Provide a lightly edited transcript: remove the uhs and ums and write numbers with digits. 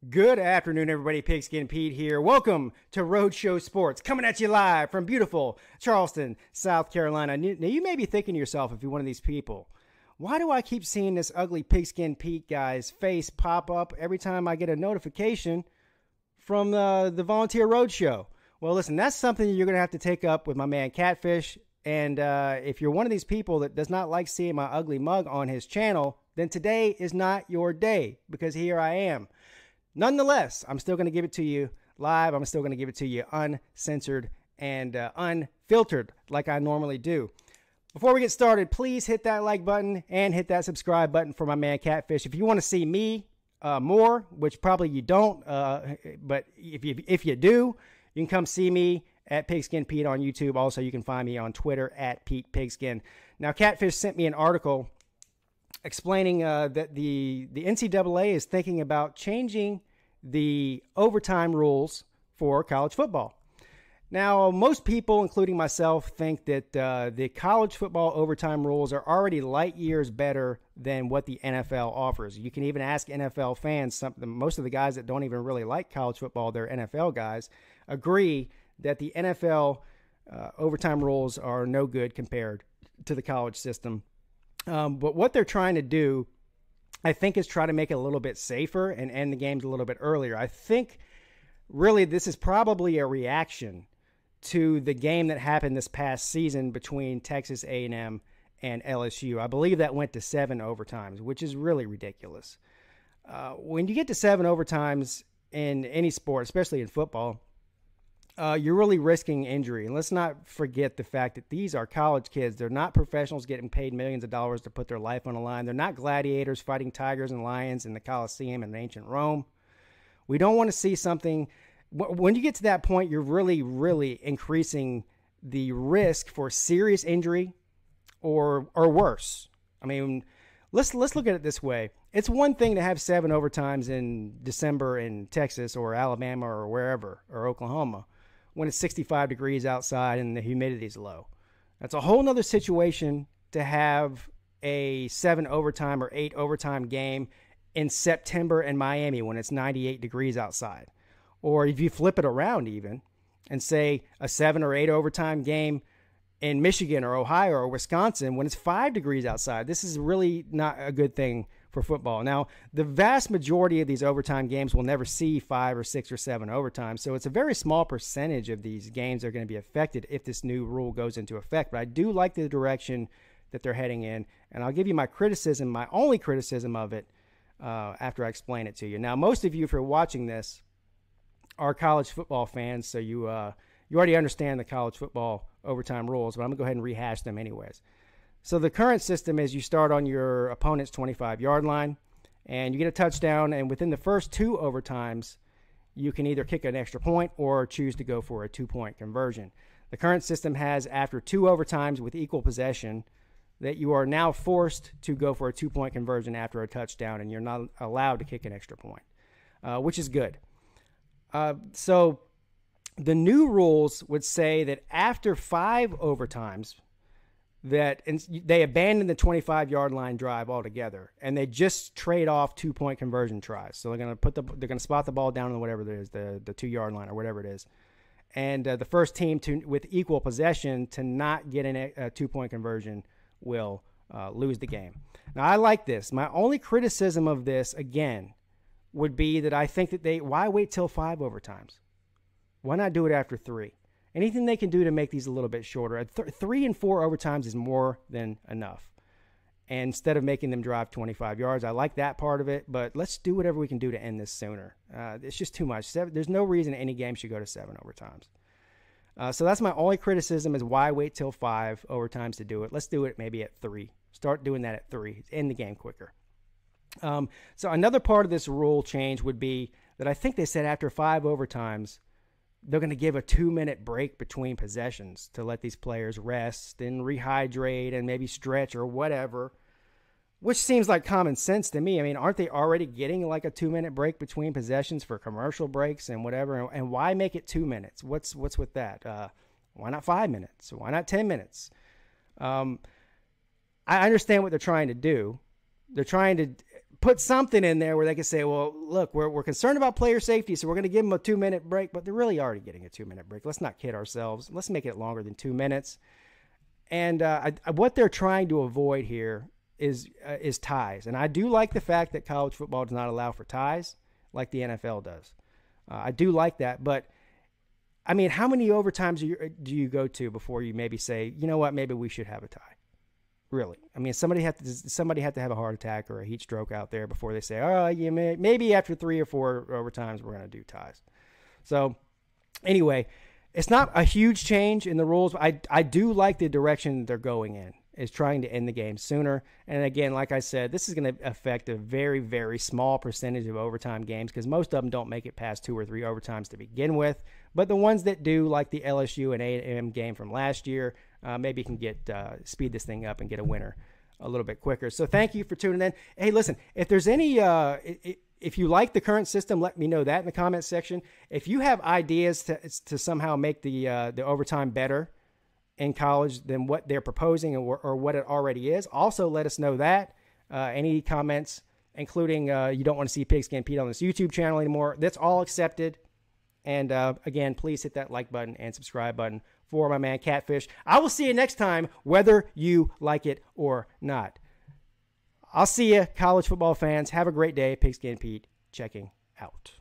Good afternoon, everybody. Pigskin Pete here. Welcome to Roadshow Sports, coming at you live from beautiful Charleston, South Carolina. Now, you may be thinking to yourself, if you're one of these people, why do I keep seeing this ugly Pigskin Pete guy's face pop up every time I get a notification from the Volunteer Roadshow? Well, listen, that's something you're going to have to take up with my man Catfish. And if you're one of these people that does not like seeing my ugly mug on his channel, then today is not your day, because here I am. Nonetheless, I'm still going to give it to you live. I'm still going to give it to you uncensored and unfiltered like I normally do. Before we get started, please hit that like button and hit that subscribe button for my man Catfish. If you want to see me more, which probably you don't, but if you do, you can come see me at Pigskin Pete on YouTube. Also, you can find me on Twitter at Pete Pigskin. Now, Catfish sent me an article explaining that the NCAA is thinking about changing the overtime rules for college football. Now, most people, including myself, think that the college football overtime rules are already light years better than what the NFL offers. You can even ask NFL fans, most of the guys that don't even really like college football, they're NFL guys, agree that the NFL overtime rules are no good compared to the college system. But what they're trying to do, I think, is try to make it a little bit safer and end the games a little bit earlier. I think really this is probably a reaction to the game that happened this past season between Texas A&M and LSU. I believe that went to 7 overtimes, which is really ridiculous. When you get to 7 overtimes in any sport, especially in football, you're really risking injury. And let's not forget the fact that these are college kids. They're not professionals getting paid millions of dollars to put their life on the line. They're not gladiators fighting tigers and lions in the Colosseum in ancient Rome. We don't want to see something. When you get to that point, you're really, really increasing the risk for serious injury or worse. I mean, let's look at it this way. It's one thing to have 7 overtimes in December in Texas or Alabama or wherever, or Oklahoma, when it's 65 degrees outside and the humidity is low. That's a whole nother situation to have a 7 overtime or 8 overtime game in September in Miami when it's 98 degrees outside. Or if you flip it around even and say a 7 or 8 overtime game in Michigan or Ohio or Wisconsin when it's 5 degrees outside. This is really not a good thing for football. Now, the vast majority of these overtime games will never see 5 or 6 or 7 overtime, so it's a very small percentage of these games that are going to be affected if this new rule goes into effect. But I do like the direction that they're heading in, and I'll give you my criticism, my only criticism of it, after I explain it to you. Now, most of you, if you're watching this, are college football fans, so you already understand the college football overtime rules, but I'm going to go ahead and rehash them anyways. So the current system is you start on your opponent's 25-yard line, and you get a touchdown, and within the first 2 overtimes, you can either kick an extra point or choose to go for a 2-point conversion. The current system has, after 2 overtimes with equal possession, that you are now forced to go for a 2-point conversion after a touchdown, and you're not allowed to kick an extra point, which is good. So the new rules would say that after 5 overtimes, that they abandon the 25-yard line drive altogether, and they just trade off 2-point conversion tries. So they're going to spot the ball down on whatever it is, the 2-yard line or whatever it is, and the first team with equal possession to not get a 2-point conversion will lose the game. Now, I like this. My only criticism of this, again, would be that I think that why wait till 5 overtimes? Why not do it after 3? Anything they can do to make these a little bit shorter. 3 and 4 overtimes is more than enough. And instead of making them drive 25 yards, I like that part of it, but let's do whatever we can do to end this sooner. It's just too much. There's no reason any game should go to 7 overtimes. So that's my only criticism, is why wait till 5 overtimes to do it. Let's do it maybe at 3. Start doing that at 3. End the game quicker. So another part of this rule change would be that I think they said after 5 overtimes, they're going to give a 2-minute break between possessions to let these players rest and rehydrate and maybe stretch or whatever, which seems like common sense to me. I mean, aren't they already getting like a 2-minute break between possessions for commercial breaks and whatever? And why make it 2 minutes? What's with that? Why not 5 minutes? Why not 10 minutes? I understand what they're trying to do. They're trying to put something in there where they can say, well, look, we're concerned about player safety, so we're going to give them a 2-minute break, but they're really already getting a 2-minute break. Let's not kid ourselves. Let's make it longer than 2 minutes. And what they're trying to avoid here is ties. And I do like the fact that college football does not allow for ties like the NFL does. I do like that, but I mean, how many overtimes do you go to before you maybe say, you know what, maybe we should have a tie? Really? I mean, somebody had to have a heart attack or a heat stroke out there before they say, oh, yeah, maybe after 3 or 4 overtimes we're going to do ties. So anyway, it's not a huge change in the rules. I do like the direction they're going in, is trying to end the game sooner. And again, like I said, this is going to affect a very, very small percentage of overtime games because most of them don't make it past 2 or 3 overtimes to begin with. But the ones that do, like the LSU and A&M game from last year, maybe can speed this thing up and get a winner a little bit quicker. So thank you for tuning in. Hey, listen, if there's any, if you like the current system, let me know that in the comments section. If you have ideas to somehow make the overtime better in college than what they're proposing or what it already is, also let us know that. Any comments, including you don't want to see Pigskin Peete on this YouTube channel anymore, that's all accepted. And again, please hit that like button and subscribe button for my man Catfish. I will see you next time, whether you like it or not. I'll see you, college football fans. Have a great day. Pigskin Peete checking out.